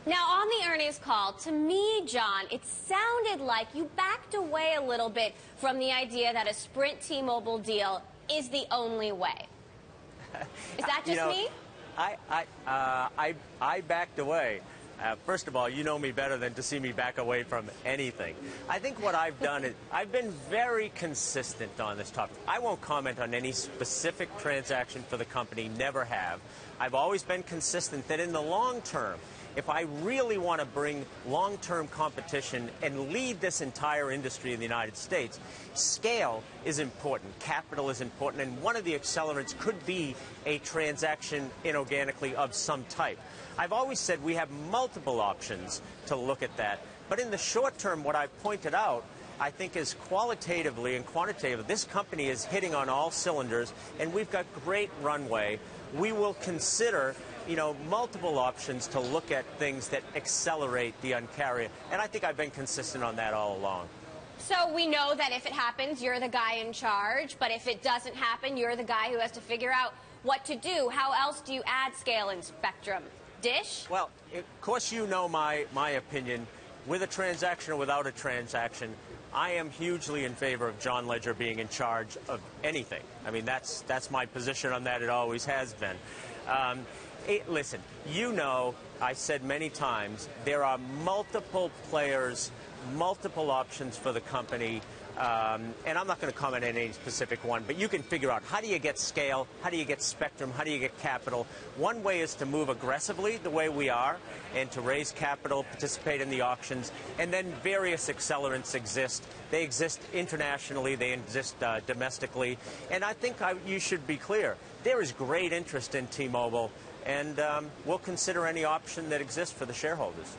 Now, on the earnings call, to me, John, it sounded like you backed away a little bit from the idea that a Sprint T-Mobile deal is the only way. Is that just me? I backed away. First of all, you know me better than to see me back away from anything. I think what I've done is I've been very consistent on this topic. I won't comment on any specific transaction for the company, never have. I've always been consistent that in the long term, if I really want to bring long-term competition and lead this entire industry in the United States, scale is important, capital is important, and one of the accelerants could be a transaction inorganically of some type. I've always said we have multiple options to look at that, but in the short term, what I've pointed out, I think is qualitatively and quantitatively, this company is hitting on all cylinders, and we've got great runway. We will consider multiple options to look at things that accelerate the Un-carrier. And I think I've been consistent on that all along. So we know that if it happens, you're the guy in charge. But if it doesn't happen, you're the guy who has to figure out what to do. How else do you add scale and spectrum? Dish? Well, of course you know my opinion. With a transaction or without a transaction, I am hugely in favor of John Legere being in charge of anything. I mean, that's my position on that. It always has been. Listen, I said many times, there are multiple players, multiple options for the company, and I'm not going to comment on any specific one, but you can figure out how do you get scale, how do you get spectrum, how do you get capital. One way is to move aggressively the way we are and to raise capital, participate in the auctions, and then various accelerants exist. They exist internationally, they exist domestically, and I think you should be clear. There is great interest in T-Mobile, and we'll consider any option that exists for the shareholders.